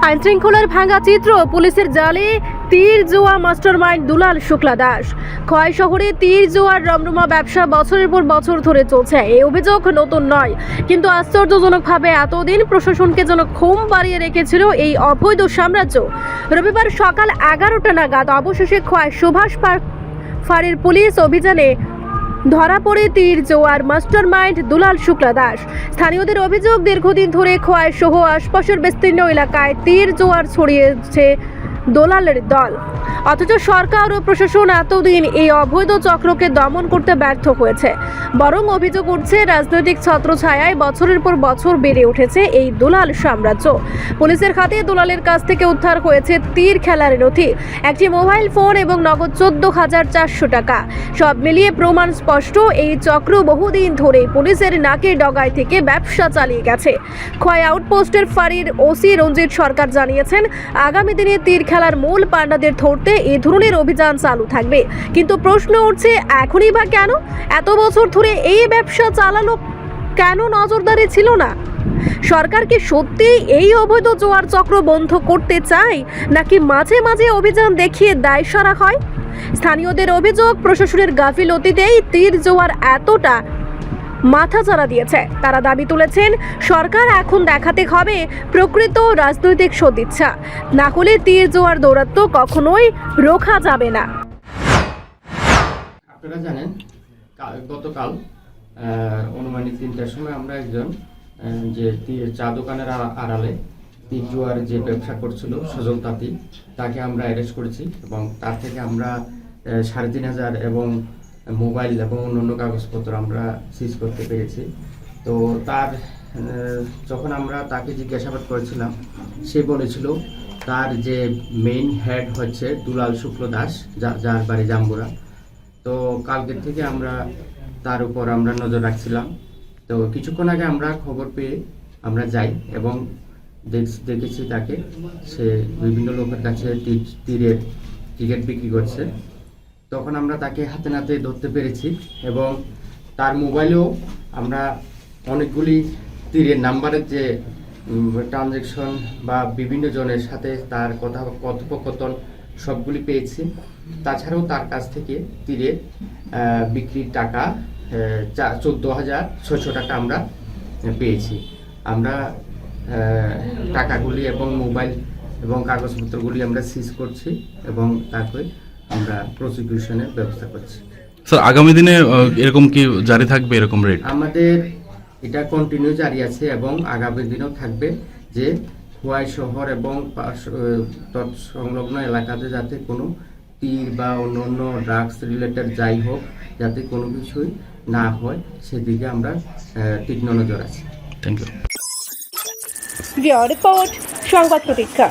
আইনশৃঙ্খলার ভাঙা চিত্র, পুলিশের জালে তীর জোয়া মাস্টারমাইন্ড দুলাল শুক্লা দাস। খোয়াই শহরে তীর জোয়ার রমরমা ব্যবসা বছরের পর বছর ধরে চলছে। এই অভিযোগ নতুন নয়, কিন্তু আশ্চর্যজনকভাবে এতদিন প্রশাসনকে যেন ঘুম পাড়িয়ে রেখেছিল এই অবৈধ সাম্রাজ্য। রবিবার সকাল 11টা নাগাদ অবশেষে খোয়াই সুভাষ পার্ক ফাঁড়ির পুলিশ অভিযানে ধরা পড়ে তীর জোয়ার মাস্টারমাইন্ড দুলাল শুক্লা দাস। স্থানীয়দের অভিযোগ, দীর্ঘদিন ধরে খোয়াই সহ আশপাশের বিস্তীর্ণ এলাকায় তীর জোয়ার ছড়িয়েছে দোলালের দল, অথচ সরকার ও প্রশাসন এতদিন এই অবৈধ চক্রকে দমন করতে ব্যর্থ হয়েছে। বরং অভিযোগ উঠছে, রাজনৈতিক ছত্রছায়ায় বছরের পর বছর বেড়ে উঠেছে এই দুলাল সাম্রাজ্য। পুলিশের হাতে দুলালের কাছ থেকে উদ্ধার হয়েছে তীর খেলার নথি, একটি মোবাইল ফোন এবং নগদ 14,400 টাকা। সব মিলিয়ে প্রমাণ স্পষ্ট, এই চক্র বহুদিন ধরে পুলিশের নাকের ডগায় থেকে ব্যবসা চালিয়ে গেছে। খোয়াই আউটপোস্টের ফাঁড়ির ওসি রঞ্জিত সরকার জানিয়েছেন, আগামী দিনে তীর খেলার মূল পাণ্ডাদের ধরতে এই ধরনের অভিযান চালু থাকবে। কিন্তু প্রশ্ন উঠছে, এখনই বা কেন? এত বছর ধরে এই ব্যবসা চালানো কেন নজরদারি ছিল না? সরকার কি সত্যি এই অবৈধ জোয়ার চক্র বন্ধ করতে চায়, নাকি মাঝে মাঝে অভিযান দেখিয়ে দায় সারা হয়? স্থানীয়দের অভিযোগ, প্রশাসনের গাফিলতিতেই তীর জোয়ার এতটা মাথাচাড়া দিয়েছে। তারা দাবি তুলেছেন, সরকার এখন দেখাতে হবে প্রকৃত রাজনৈতিক সদিচ্ছা, না হলে তীর জোয়ার দৌরাত্ম্য কখনোই রোখা যাবে না। আপনারা জানেন, গতকাল অনুমানিক 3টার সময় আমরা একজন যে চা দোকানের আড়ালে তীর জোয়ার যে ব্যবসা করছিল সজল তাঁতি, তাকে আমরা অ্যারেস্ট করেছি এবং তার থেকে আমরা 3,500 এবং মোবাইল এবং অন্যান্য কাগজপত্র আমরা সিজ করতে পেরেছি। তো তার যখন আমরা তাকে জিজ্ঞাসাবাদ করেছিলাম, সে বলেছিল তার যে মেইন হেড হচ্ছে দুলাল শুক্লা দাস, যার বাড়ি জাম্বুরা। তো কালকের থেকে আমরা তার উপর আমরা নজর রাখছিলাম। তো কিছুক্ষণ আগে আমরা খবর পেয়ে আমরা যাই এবং দেখেছি তাকে, সে বিভিন্ন লোকের কাছে তীরের টিকিট বিক্রি করছে। তখন আমরা তাকে হাতে নাতে ধরতে পেরেছি এবং তার মোবাইলেও আমরা অনেকগুলি তীরের নাম্বারের যে ট্রানজ্যাকশন বা বিভিন্ন জনের সাথে তার কথোপকথন সবগুলি পেয়েছি। তাছাড়াও তার কাছ থেকে তীরের বিক্রির টাকা 14,600 টাকা আমরা পেয়েছি। আমরা টাকাগুলি এবং মোবাইল এবং কাগজপত্রগুলি আমরা সিজ করছি এবং তারপরে আমরা প্রসিকিউশনের ব্যবস্থা করছি। স্যার, আগামী দিনে এরকম কি জারি থাকবে এরকম রেট? আমাদের এটা কন্টিনিউ জারি আছে এবং আগামী দিনেও থাকবে, যে খোয়াই শহর এবং সংলগ্ন এলাকাতে যাতে কোনো তীর বা অন্য ড্রাগস রিলেটেড যাই হোক, যাতে কোনো কিছুই না হয় সেদিকে আমরা তীক্ষ্ণ নজর আছি। Thank you. রিপোর্ট, সংবাদ প্রতীক্ষা।